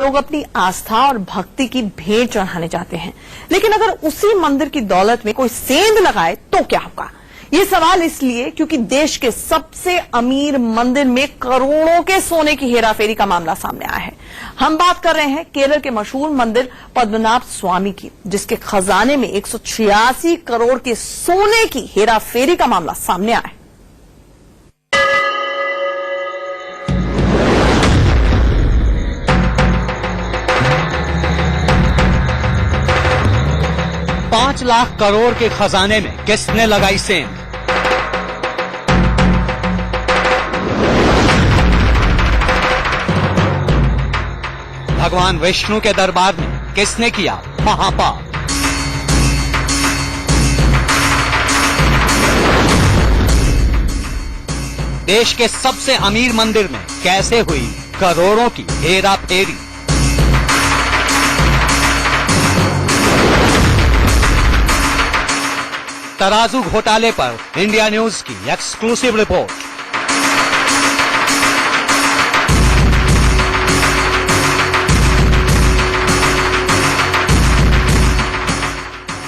लोग अपनी आस्था और भक्ति की भेंट चढ़ाने जाते हैं, लेकिन अगर उसी मंदिर की दौलत में कोई सेंध लगाए तो क्या होगा? ये सवाल इसलिए क्योंकि देश के सबसे अमीर मंदिर में करोड़ों के सोने की हेराफेरी का मामला सामने आया है। हम बात कर रहे हैं केरल के मशहूर मंदिर पद्मनाभ स्वामी की, जिसके खजाने में 186 करोड़ के सोने की हेराफेरी का मामला सामने आया है। $5 लाख करोड़ के खजाने में किसने लगाई सेंध? भगवान विष्णु के दरबार में किसने किया महापाप? देश के सबसे अमीर मंदिर में कैसे हुई करोड़ों की हेरा फेरी? तराजू घोटाले पर इंडिया न्यूज की एक्सक्लूसिव रिपोर्ट।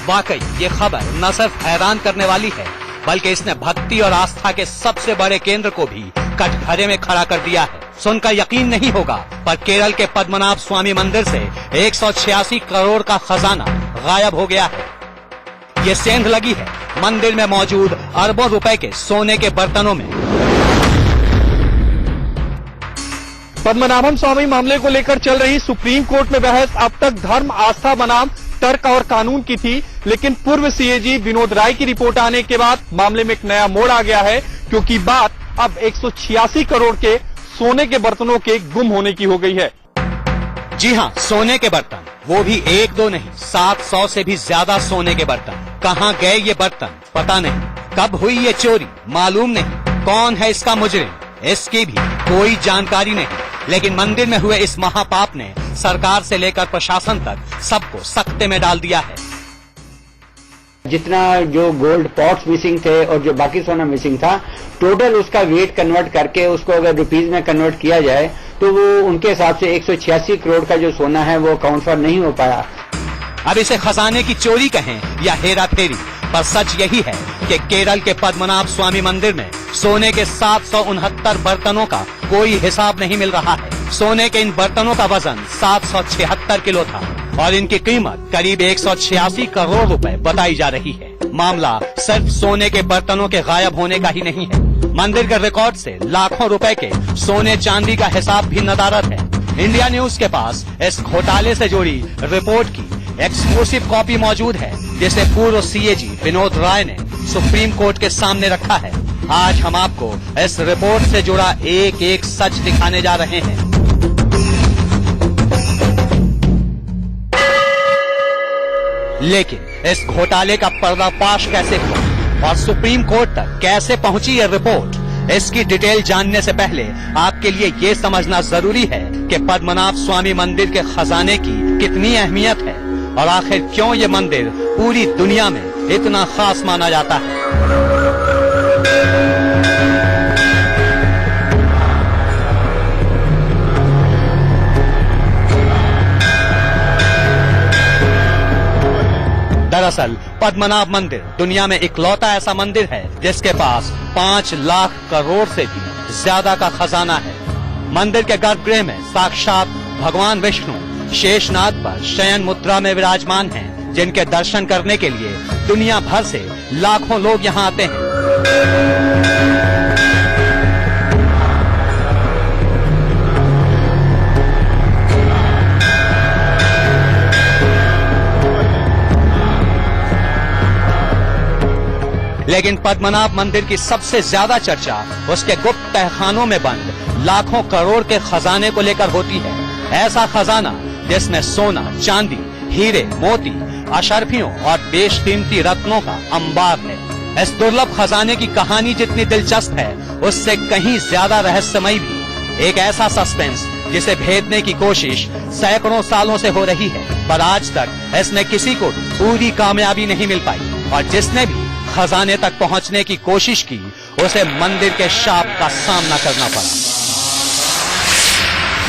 वाकई ये खबर न सिर्फ हैरान करने वाली है, बल्कि इसने भक्ति और आस्था के सबसे बड़े केंद्र को भी कटघरे में खड़ा कर दिया है। सुनकर यकीन नहीं होगा, पर केरल के पद्मनाभ स्वामी मंदिर से 186 करोड़ का खजाना गायब हो गया है। ये सेंध लगी है मंदिर में मौजूद अरबों रुपए के सोने के बर्तनों में। पद्मनाभम स्वामी मामले को लेकर चल रही सुप्रीम कोर्ट में बहस अब तक धर्म, आस्था बनाम तर्क और कानून की थी, लेकिन पूर्व सीएजी विनोद राय की रिपोर्ट आने के बाद मामले में एक नया मोड़ आ गया है, क्योंकि बात अब 186 करोड़ के सोने के बर्तनों के गुम होने की हो गई है। जी हाँ, सोने के बर्तन, वो भी एक दो नहीं, 700 से भी ज्यादा सोने के बर्तन। कहाँ गए ये बर्तन पता नहीं, कब हुई ये चोरी मालूम नहीं, कौन है इसका मुजरिम इसकी भी कोई जानकारी नहीं। लेकिन मंदिर में हुए इस महापाप ने सरकार से लेकर प्रशासन तक सबको सख्ते में डाल दिया है। जितना जो गोल्ड पॉट्स मिसिंग थे और जो बाकी सोना मिसिंग था, टोटल उसका वेट कन्वर्ट करके उसको अगर रुपीज में कन्वर्ट किया जाए तो वो उनके हिसाब से 186 करोड़ का जो सोना है वो अकाउंट पर नहीं हो पाया। अब इसे खजाने की चोरी कहें या हेरा फेरी, पर सच यही है कि केरल के पद्मनाभ स्वामी मंदिर में सोने के 769 बर्तनों का कोई हिसाब नहीं मिल रहा है। सोने के इन बर्तनों का वजन 776 किलो था और इनकी कीमत करीब 186 करोड़ रुपए बताई जा रही है। मामला सिर्फ सोने के बर्तनों के गायब होने का ही नहीं है, मंदिर के रिकॉर्ड से लाखों रुपए के सोने चांदी का हिसाब भी नदारद है। इंडिया न्यूज के पास इस घोटाले से जुड़ी रिपोर्ट की एक्सक्लूसिव कॉपी मौजूद है, जिसे पूर्व सीएजी विनोद राय ने सुप्रीम कोर्ट के सामने रखा है। आज हम आपको इस रिपोर्ट से जुड़ा एक एक सच दिखाने जा रहे हैं। लेकिन इस घोटाले का पर्दाफाश कैसे हुआ और सुप्रीम कोर्ट तक कैसे पहुंची यह रिपोर्ट, इसकी डिटेल जानने से पहले आपके लिए ये समझना जरूरी है कि पद्मनाभ स्वामी मंदिर के खजाने की कितनी अहमियत है और आखिर क्यों ये मंदिर पूरी दुनिया में इतना खास माना जाता है। दरअसल पद्मनाभ मंदिर दुनिया में इकलौता ऐसा मंदिर है जिसके पास 5 लाख करोड़ से भी ज्यादा का खजाना है। मंदिर के गर्भगृह में साक्षात भगवान विष्णु शेषनाग पर शयन मुद्रा में विराजमान हैं, जिनके दर्शन करने के लिए दुनिया भर से लाखों लोग यहाँ आते हैं। लेकिन पद्मनाभ मंदिर की सबसे ज्यादा चर्चा उसके गुप्त तहखानों में बंद लाखों करोड़ के खजाने को लेकर होती है। ऐसा खजाना जिसमें सोना, चांदी, हीरे, मोती, अशर्फियों और बेशकीमती रत्नों का अंबार है। इस दुर्लभ खजाने की कहानी जितनी दिलचस्प है, उससे कहीं ज्यादा रहस्यमयी भी। एक ऐसा सस्पेंस जिसे भेदने की कोशिश सैकड़ों सालों से हो रही है, पर आज तक इसमें किसी को पूरी कामयाबी नहीं मिल पाई और जिसने भी खजाने तक पहुंचने की कोशिश की, उसे मंदिर के शाप का सामना करना पड़ा।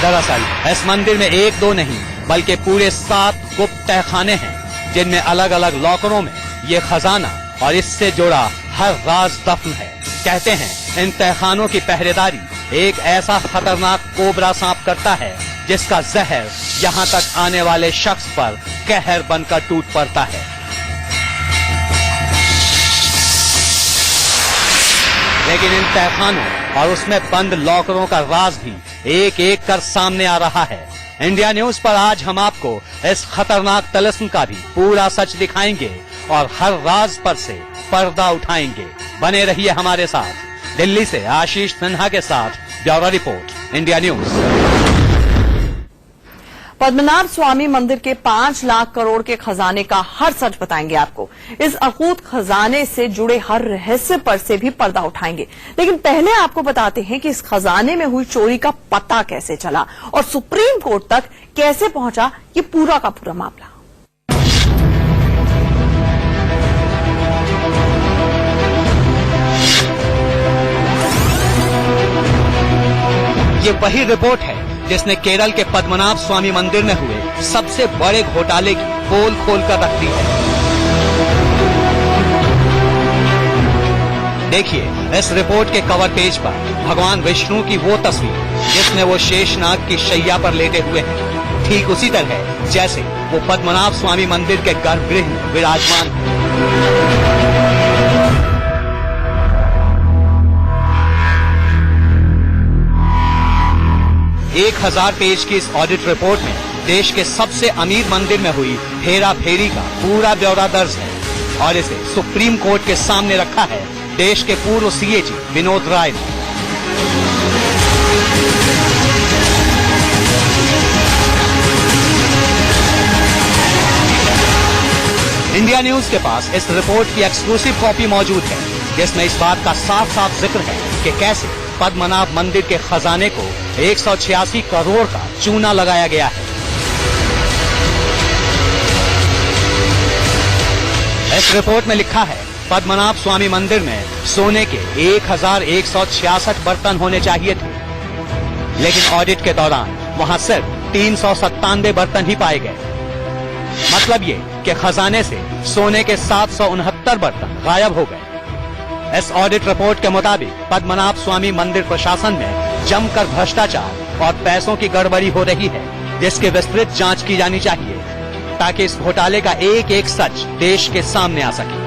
दरअसल इस मंदिर में एक दो नहीं बल्कि पूरे 7 गुप्त तहखाने हैं, जिनमें अलग अलग लॉकरों में ये खजाना और इससे जुड़ा हर राज दफन है। कहते हैं इन तहखानों की पहरेदारी एक ऐसा खतरनाक कोबरा सांप करता है जिसका जहर यहाँ तक आने वाले शख्स पर कहर बनकर टूट पड़ता है। लेकिन इन तहखानों और उसमें बंद लॉकरों का राज भी एक एक कर सामने आ रहा है। इंडिया न्यूज पर आज हम आपको इस खतरनाक तलिस्म का भी पूरा सच दिखाएंगे और हर राज पर से पर्दा उठाएंगे। बने रहिए हमारे साथ। दिल्ली से आशीष सिन्हा के साथ bureau report, India news. Padmanabha Swamy मंदिर के 5 लाख करोड़ के खजाने का हर सच बताएंगे आपको। इस अकूत खजाने से जुड़े हर रहस्य पर से भी पर्दा उठाएंगे। लेकिन पहले आपको बताते हैं कि इस खजाने में हुई चोरी का पता कैसे चला और सुप्रीम कोर्ट तक कैसे पहुंचा ये पूरा का पूरा मामला। ये वही रिपोर्ट है जिसने केरल के पद्मनाभ स्वामी मंदिर में हुए सबसे बड़े घोटाले की पोल खोल कर रख दी है। देखिए इस रिपोर्ट के कवर पेज पर भगवान विष्णु की वो तस्वीर जिसमें वो शेषनाग की शैया पर लेटे हुए हैं, ठीक उसी तरह जैसे वो पद्मनाभ स्वामी मंदिर के गर्भगृह में विराजमान है। 1000 पेज की इस ऑडिट रिपोर्ट में देश के सबसे अमीर मंदिर में हुई हेरा फेरी का पूरा ब्यौरा दर्ज है और इसे सुप्रीम कोर्ट के सामने रखा है देश के पूर्व सीएजी विनोद राय ने। इंडिया न्यूज के पास इस रिपोर्ट की एक्सक्लूसिव कॉपी मौजूद है जिसमें इस बात का साफ साफ जिक्र है कि कैसे पद्मनाभ मंदिर के खजाने को 186 करोड़ का चूना लगाया गया है। इस रिपोर्ट में लिखा है पद्मनाभ स्वामी मंदिर में सोने के 1166 बर्तन होने चाहिए थे, लेकिन ऑडिट के दौरान वहां सिर्फ 397 बर्तन ही पाए गए। मतलब ये कि खजाने से सोने के 769 बर्तन गायब हो गए। इस ऑडिट रिपोर्ट के मुताबिक पद्मनाभ स्वामी मंदिर प्रशासन में जमकर भ्रष्टाचार और पैसों की गड़बड़ी हो रही है, जिसकी विस्तृत जांच की जानी चाहिए ताकि इस घोटाले का एक एक सच देश के सामने आ सके।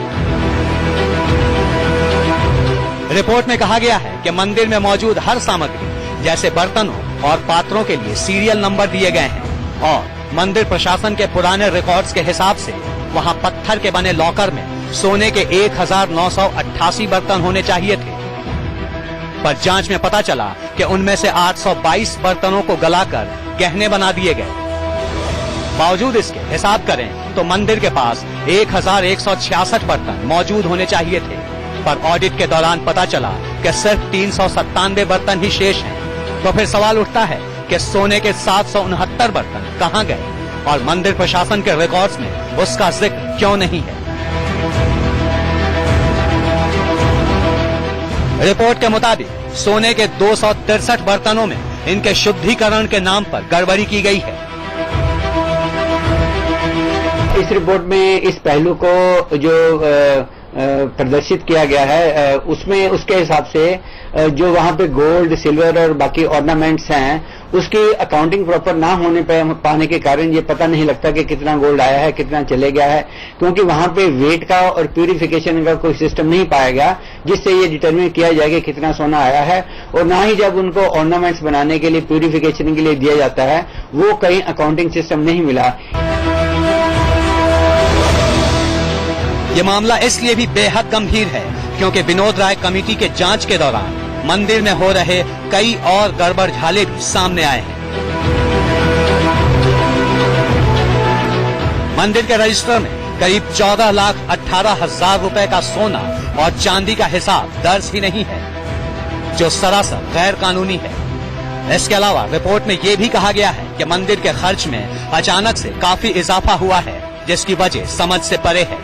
रिपोर्ट में कहा गया है कि मंदिर में मौजूद हर सामग्री जैसे बर्तनों और पात्रों के लिए सीरियल नंबर दिए गए हैं और मंदिर प्रशासन के पुराने रिकॉर्ड्स के हिसाब से वहां पत्थर के बने लॉकर में सोने के 1988 बर्तन होने चाहिए थे, पर जांच में पता चला कि उनमें से 822 बर्तनों को गलाकर गहने बना दिए गए। बावजूद इसके हिसाब करें तो मंदिर के पास 1166 बर्तन मौजूद होने चाहिए थे, पर ऑडिट के दौरान पता चला कि सिर्फ 397 बर्तन ही शेष हैं। तो फिर सवाल उठता है कि सोने के 769 बर्तन कहां गए और मंदिर प्रशासन के रिकॉर्ड्स में उसका जिक्र क्यों नहीं है। रिपोर्ट के मुताबिक सोने के 263 बर्तनों में इनके शुद्धिकरण के नाम पर गड़बड़ी की गई है। इस रिपोर्ट में इस पहलू को जो प्रदर्शित किया गया है उसमें उसके हिसाब से जो वहां पे गोल्ड, सिल्वर और बाकी ऑर्नामेंट्स हैं उसकी अकाउंटिंग प्रॉपर ना होने पाने के कारण ये पता नहीं लगता कि कितना गोल्ड आया है, कितना चले गया है, क्योंकि वहां पे वेट का और प्यूरिफिकेशन का कोई सिस्टम नहीं पाया गया जिससे ये डिटरमिन किया जाए कि कितना सोना आया है। और ना ही जब उनको ऑर्नामेंट्स बनाने के लिए, प्यूरिफिकेशन के लिए दिया जाता है, वो कहीं अकाउंटिंग सिस्टम नहीं मिला। ये मामला इसलिए भी बेहद गंभीर है क्योंकि विनोद राय कमेटी के जांच के दौरान मंदिर में हो रहे कई और गड़बड़ झाले भी सामने आए हैं। मंदिर के रजिस्टर में करीब 14,18,000 रुपए का सोना और चांदी का हिसाब दर्ज ही नहीं है, जो सरासर गैर कानूनी है। इसके अलावा रिपोर्ट में ये भी कहा गया है कि मंदिर के खर्च में अचानक से काफी इजाफा हुआ है, जिसकी वजह समझ से परे है।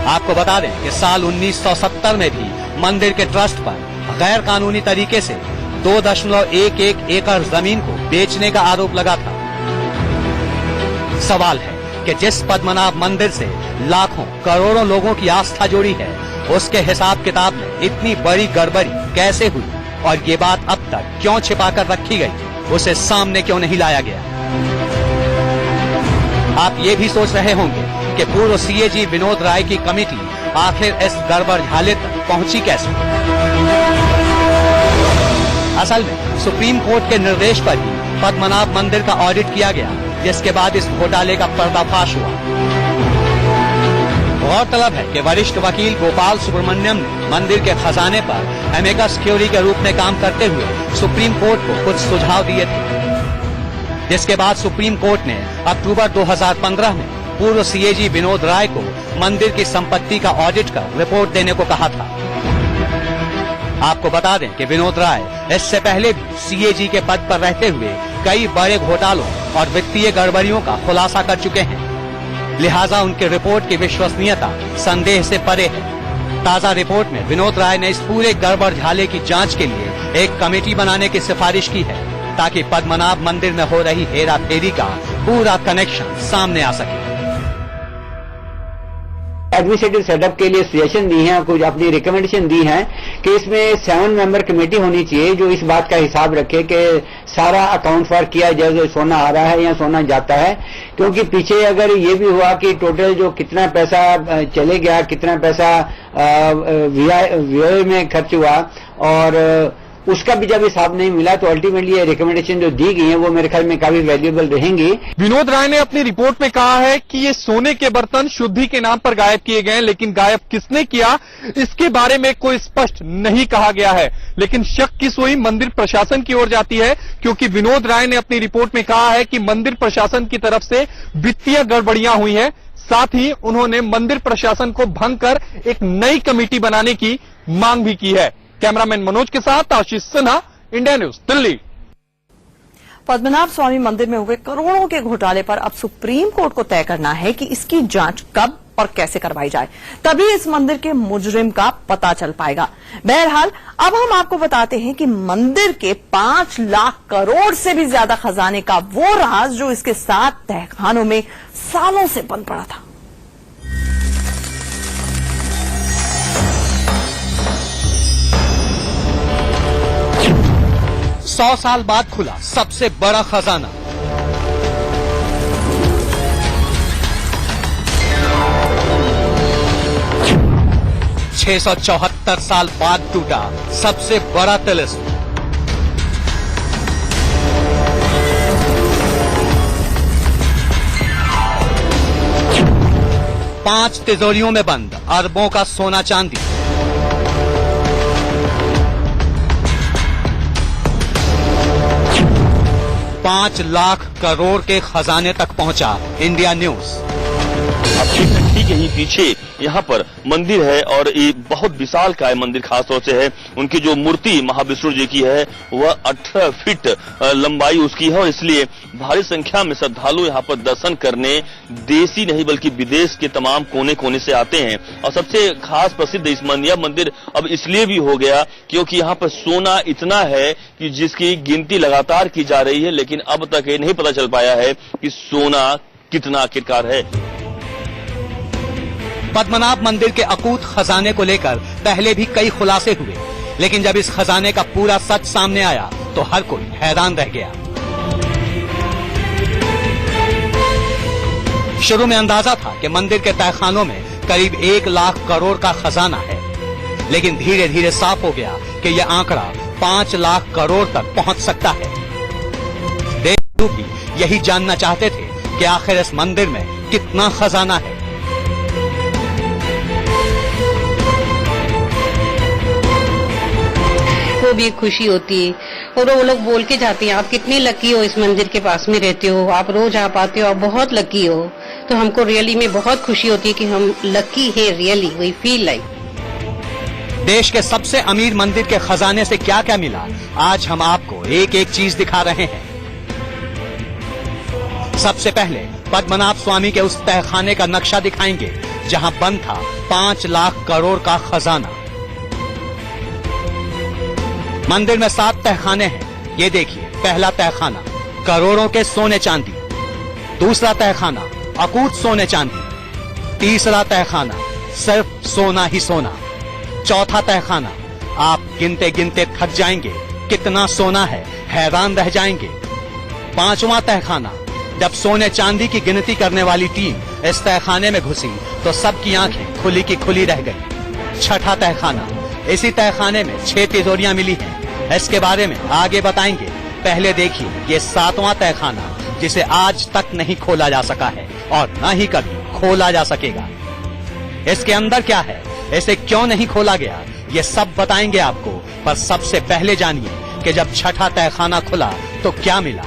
आपको बता दें कि साल 1970 में भी मंदिर के ट्रस्ट पर गैर कानूनी तरीके से 2.11 एकड़ जमीन को बेचने का आरोप लगा था। सवाल है कि जिस पद्मनाभ मंदिर से लाखों करोड़ों लोगों की आस्था जुड़ी है, उसके हिसाब किताब में इतनी बड़ी गड़बड़ी कैसे हुई और ये बात अब तक क्यों छिपा कर रखी गई, उसे सामने क्यों नहीं लाया गया। आप ये भी सोच रहे होंगे कि पूर्व सीएजी विनोद राय की कमेटी आखिर इस गड़बड़ झाले तक पहुंची कैसे। असल में सुप्रीम कोर्ट के निर्देश पर ही पद्मनाभ मंदिर का ऑडिट किया गया, जिसके बाद इस घोटाले का पर्दाफाश हुआ। गौरतलब है कि वरिष्ठ वकील गोपाल सुब्रमण्यम ने मंदिर के खजाने पर एमिकस क्यूरी के रूप में काम करते हुए सुप्रीम कोर्ट को कुछ सुझाव दिए थे, जिसके बाद सुप्रीम कोर्ट ने अक्टूबर 2015 में पूर्व सीएजी विनोद राय को मंदिर की संपत्ति का ऑडिट कर रिपोर्ट देने को कहा था। आपको बता दें कि विनोद राय इससे पहले भी सीएजी के पद पर रहते हुए कई बड़े घोटालों और वित्तीय गड़बड़ियों का खुलासा कर चुके हैं, लिहाजा उनकी रिपोर्ट की विश्वसनीयता संदेह से परे है। ताजा रिपोर्ट में विनोद राय ने इस पूरे गड़बड़ झाले की जांच के लिए एक कमेटी बनाने की सिफारिश की है, ताकि पद्मनाभ मंदिर में हो रही हेरा फेरी का पूरा कनेक्शन सामने आ सके। एडमिनिस्ट्रेटिव सेटअप के लिए सजेशन दी है, कुछ अपनी रिकमेंडेशन दी है कि इसमें 7 मेंबर कमेटी होनी चाहिए जो इस बात का हिसाब रखे कि सारा अकाउंट फॉर किया जाए जो सोना आ रहा है या सोना जाता है। क्योंकि पीछे अगर ये भी हुआ कि टोटल जो कितना पैसा चले गया, कितना पैसा व्यय में खर्च हुआ और उसका भी जब हिसाब नहीं मिला, तो अल्टीमेटली ये रिकमेंडेशन जो दी गई है वो मेरे ख्याल में काफी वैल्यूएबल रहेंगी। विनोद राय ने अपनी रिपोर्ट में कहा है कि ये सोने के बर्तन शुद्धि के नाम पर गायब किए गए, लेकिन गायब किसने किया इसके बारे में कोई स्पष्ट नहीं कहा गया है। लेकिन शक की सुई मंदिर प्रशासन की ओर जाती है, क्योंकि विनोद राय ने अपनी रिपोर्ट में कहा है कि मंदिर प्रशासन की तरफ से वित्तीय गड़बड़ियां हुई है। साथ ही उन्होंने मंदिर प्रशासन को भंग कर एक नई कमेटी बनाने की मांग भी की है। कैमरामैन मनोज के साथ आशीष सिन्हा, इंडिया न्यूज, दिल्ली। पद्मनाभ स्वामी मंदिर में हुए करोड़ों के घोटाले पर अब सुप्रीम कोर्ट को तय करना है कि इसकी जांच कब और कैसे करवाई जाए, तभी इस मंदिर के मुजरिम का पता चल पाएगा। बहरहाल अब हम आपको बताते हैं कि मंदिर के 5 लाख करोड़ से भी ज्यादा खजाने का वो राज जो इसके 7 तहखानों में सालों से बंद पड़ा था। 100 साल बाद खुला सबसे बड़ा खजाना। $674 साल बाद टूटा सबसे बड़ा तिलिस्म। पांच तिजोरियों में बंद अरबों का सोना चांदी। $5 लाख करोड़ के खजाने तक पहुंचा इंडिया न्यूज। अब ठीक यही पीछे यहाँ पर मंदिर है और ये बहुत विशालकाय मंदिर खासतौर से है। उनकी जो मूर्ति महाविष्णु जी की है वह 18 फीट लंबाई उसकी है और इसलिए भारी संख्या में श्रद्धालु यहाँ पर दर्शन करने देशी नहीं बल्कि विदेश के तमाम कोने कोने से आते हैं। और सबसे खास प्रसिद्ध इस मंदिर अब इसलिए भी हो गया क्योंकि यहाँ पर सोना इतना है कि जिसकी गिनती लगातार की जा रही है, लेकिन अब तक ये नहीं पता चल पाया है कि सोना कितना आखिरकार है। पद्मनाभ मंदिर के अकूत खजाने को लेकर पहले भी कई खुलासे हुए, लेकिन जब इस खजाने का पूरा सच सामने आया तो हर कोई हैरान रह गया। शुरू में अंदाजा था कि मंदिर के तहखानों में करीब 1 लाख करोड़ का खजाना है, लेकिन धीरे धीरे साफ हो गया कि यह आंकड़ा 5 लाख करोड़ तक पहुंच सकता है। देशवासी भी यही जानना चाहते थे कि आखिर इस मंदिर में कितना खजाना है। को भी एक खुशी होती है और वो लोग बोल के जाते हैं आप कितने लकी हो, इस मंदिर के पास में रहते हो, आप रोज आ पाते हो, आप बहुत लकी हो। तो हमको रियली में बहुत खुशी होती है कि हम लकी है, रियली वी फील लाइक। देश के सबसे अमीर मंदिर के खजाने से क्या क्या मिला, आज हम आपको एक एक चीज दिखा रहे हैं। सबसे पहले पद्मनाभ स्वामी के उस तहखाने का नक्शा दिखाएंगे जहां बंद था 5 लाख करोड़ का खजाना। मंदिर में 7 तहखाने हैं। ये देखिए, पहला तहखाना करोड़ों के सोने चांदी, दूसरा तहखाना अकूत सोने चांदी, तीसरा तहखाना सिर्फ सोना ही सोना, चौथा तहखाना आप गिनते गिनते थक जाएंगे कितना सोना है, हैरान रह जाएंगे। पांचवा तहखाना, जब सोने चांदी की गिनती करने वाली टीम इस तहखाने में घुसी तो सबकी आंखें खुली की खुली रह गई। छठा तहखाना, इसी तहखाने में 6 तिजोरियां मिली हैं, इसके बारे में आगे बताएंगे। पहले देखिए ये 7वां तहखाना, जिसे आज तक नहीं खोला जा सका है और न ही कभी खोला जा सकेगा। इसके अंदर क्या है, इसे क्यों नहीं खोला गया, ये सब बताएंगे आपको। पर सबसे पहले जानिए कि जब छठा तहखाना खुला तो क्या मिला।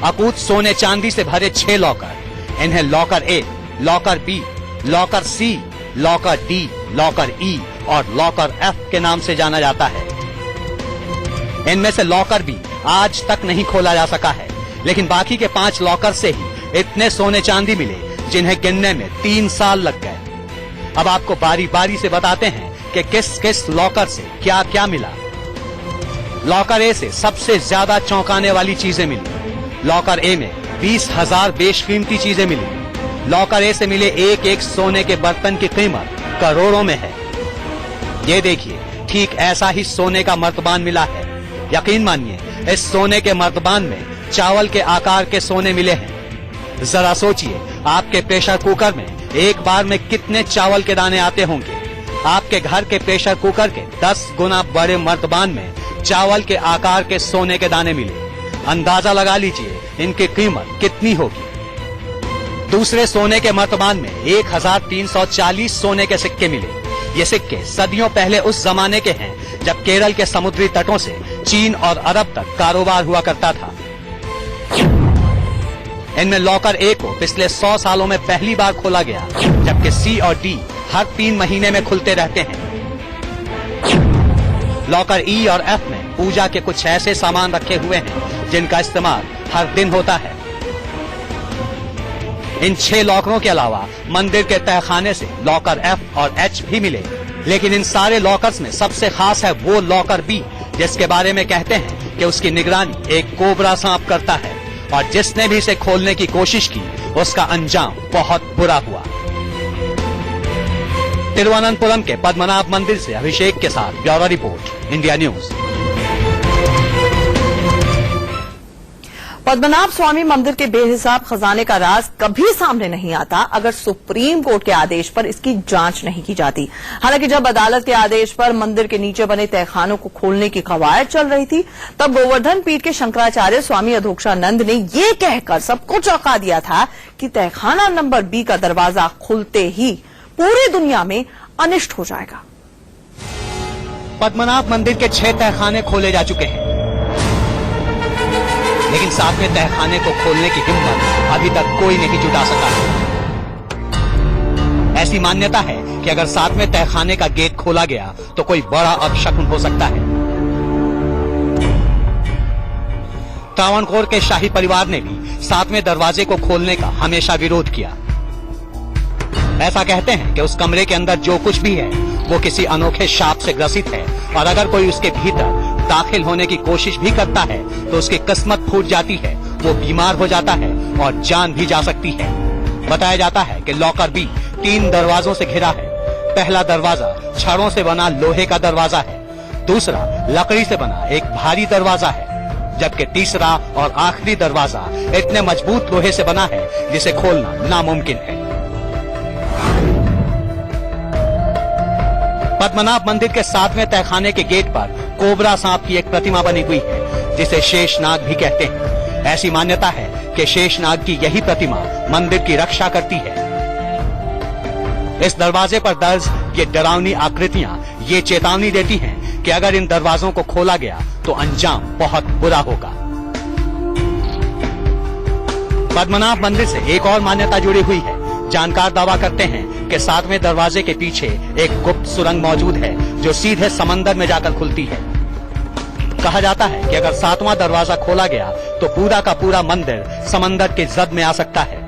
अकूत सोने चांदी से भरे 6 लॉकर, इन्हें लॉकर ए, लॉकर बी, लॉकर सी, लॉकर डी, लॉकर ई और लॉकर एफ के नाम से जाना जाता है। इनमें से लॉकर बी आज तक नहीं खोला जा सका है, लेकिन बाकी के 5 लॉकर से ही इतने सोने चांदी मिले जिन्हें गिनने में 3 साल लग गए। अब आपको बारी बारी से बताते हैं कि किस किस लॉकर से क्या क्या मिला। लॉकर ए से सबसे ज्यादा चौंकाने वाली चीजें मिली। लॉकर ए में 20,000 बेशकीमती चीजें मिली। लॉकर ए से मिले एक एक सोने के बर्तन की कीमत करोड़ों में है। ये देखिए, ठीक ऐसा ही सोने का मर्तबान मिला है। यकीन मानिए, इस सोने के मर्तबान में चावल के आकार के सोने मिले हैं। जरा सोचिए, आपके प्रेशर कुकर में एक बार में कितने चावल के दाने आते होंगे। आपके घर के प्रेशर कुकर के 10 गुना बड़े मर्तबान में चावल के आकार के सोने के दाने मिले। अंदाजा लगा लीजिए इनकी कीमत कितनी होगी। दूसरे सोने के मर्तबान में 1340 सोने के सिक्के मिले। ये सिक्के सदियों पहले उस जमाने के हैं जब केरल के समुद्री तटों से चीन और अरब तक कारोबार हुआ करता था। इनमें लॉकर ए को पिछले 100 सालों में पहली बार खोला गया, जबकि सी और डी हर 3 महीने में खुलते रहते हैं। लॉकर ई और एफ में पूजा के कुछ ऐसे सामान रखे हुए हैं जिनका इस्तेमाल हर दिन होता है। इन 6 लॉकरों के अलावा मंदिर के तहखाने से लॉकर एफ और एच भी मिले, लेकिन इन सारे लॉकर्स में सबसे खास है वो लॉकर बी, जिसके बारे में कहते हैं कि उसकी निगरानी एक कोबरा सांप करता है और जिसने भी इसे खोलने की कोशिश की उसका अंजाम बहुत बुरा हुआ। तिरुवनंतपुरम के पद्मनाभ मंदिर से अभिषेक के साथ bureau report, India news. Padmanabha Swamy मंदिर के बेहिसाब खजाने का राज कभी सामने नहीं आता अगर सुप्रीम कोर्ट के आदेश पर इसकी जांच नहीं की जाती। हालांकि जब अदालत के आदेश पर मंदिर के नीचे बने तहखानों को खोलने की कवायद चल रही थी, तब गोवर्धन पीठ के शंकराचार्य स्वामी अधोक्षानंद ने ये कहकर सबको चौंका दिया था कि तहखाना नंबर बी का दरवाजा खुलते ही पूरी दुनिया में अनिष्ट हो जाएगा। पद्मनाभ मंदिर के 6 तहखाने खोले जा चुके हैं, लेकिन 7वें तहखाने को खोलने की हिम्मत अभी तक कोई नहीं जुटा सका। ऐसी मान्यता है कि अगर 7वें तहखाने का गेट खोला गया तो कोई बड़ा अपशकुन हो सकता है। त्रावणकोर के शाही परिवार ने भी 7वें दरवाजे को खोलने का हमेशा विरोध किया। ऐसा कहते हैं कि उस कमरे के अंदर जो कुछ भी है वो किसी अनोखे शाप से ग्रसित है और अगर कोई उसके भीतर दाखिल होने की कोशिश भी करता है तो उसकी किस्मत फूट जाती है, वो बीमार हो जाता है और जान भी जा सकती है। बताया जाता है कि लॉकर बी 3 दरवाजों से घिरा है। पहला दरवाजा छड़ों से बना लोहे का दरवाजा है, दूसरा लकड़ी से बना एक भारी दरवाजा है, जबकि तीसरा और आखिरी दरवाजा इतने मजबूत लोहे से बना है जिसे खोलना नामुमकिन है। पद्मनाभ मंदिर के 7वें तहखाने के गेट पर कोबरा सांप की एक प्रतिमा बनी हुई है, जिसे शेषनाग भी कहते हैं। ऐसी मान्यता है कि शेषनाग की यही प्रतिमा मंदिर की रक्षा करती है। इस दरवाजे पर दर्ज ये डरावनी आकृतियां ये चेतावनी देती हैं कि अगर इन दरवाजों को खोला गया तो अंजाम बहुत बुरा होगा। पद्मनाभ मंदिर से एक और मान्यता जुड़ी हुई है। जानकार दावा करते हैं कि 7वें दरवाजे के पीछे एक गुप्त सुरंग मौजूद है जो सीधे समंदर में जाकर खुलती है। कहा जाता है कि अगर 7वां दरवाजा खोला गया तो पूरा का पूरा मंदिर समंदर के जद में आ सकता है।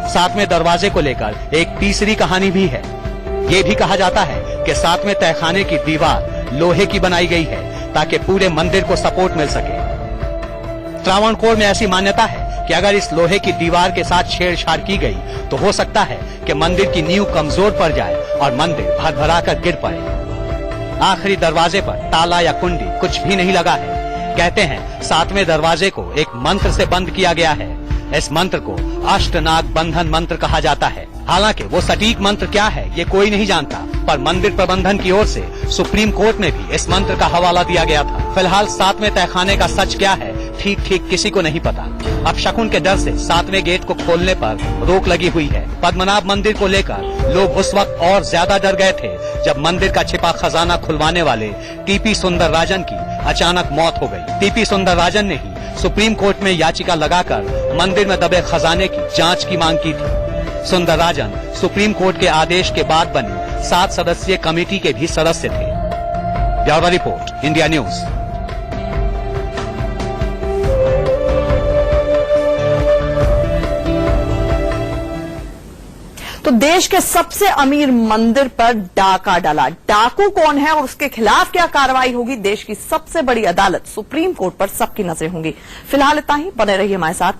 7वें दरवाजे को लेकर एक तीसरी कहानी भी है। ये भी कहा जाता है कि 7वें तहखाने की दीवार लोहे की बनाई गई है ताकि पूरे मंदिर को सपोर्ट मिल सके। त्रावणकोर में ऐसी मान्यता है कि अगर इस लोहे की दीवार के साथ छेड़छाड़ की गई तो हो सकता है कि मंदिर की नींव कमजोर पड़ जाए और मंदिर भरभरा कर गिर पड़े। आखिरी दरवाजे पर ताला या कुंडी कुछ भी नहीं लगा है। कहते हैं 7वें दरवाजे को एक मंत्र से बंद किया गया है। इस मंत्र को अष्टनाग बंधन मंत्र कहा जाता है। हालांकि वो सटीक मंत्र क्या है ये कोई नहीं जानता, पर मंदिर प्रबंधन की ओर से सुप्रीम कोर्ट में भी इस मंत्र का हवाला दिया गया था। फिलहाल 7वें तहखाने का सच क्या है ठीक किसी को नहीं पता। अब शकुन के डर से 7वें गेट को खोलने पर रोक लगी हुई है। पद्मनाभ मंदिर को लेकर लोग उस वक्त और ज्यादा डर गए थे जब मंदिर का छिपा खजाना खुलवाने वाले टीपी सुंदरराजन की अचानक मौत हो गई। टीपी सुंदरराजन ने ही सुप्रीम कोर्ट में याचिका लगाकर मंदिर में दबे खजाने की जांच की मांग की थी। सुंदरराजन सुप्रीम कोर्ट के आदेश के बाद बनी 7 सदस्यीय कमेटी के भी सदस्य थे। Bureau report, India news. तो देश के सबसे अमीर मंदिर पर डाका डाला। डाकू कौन है और उसके खिलाफ क्या कार्रवाई होगी, देश की सबसे बड़ी अदालत सुप्रीम कोर्ट पर सबकी नजरें होंगी। फिलहाल इतना ही, बने रहिए हमारे साथ।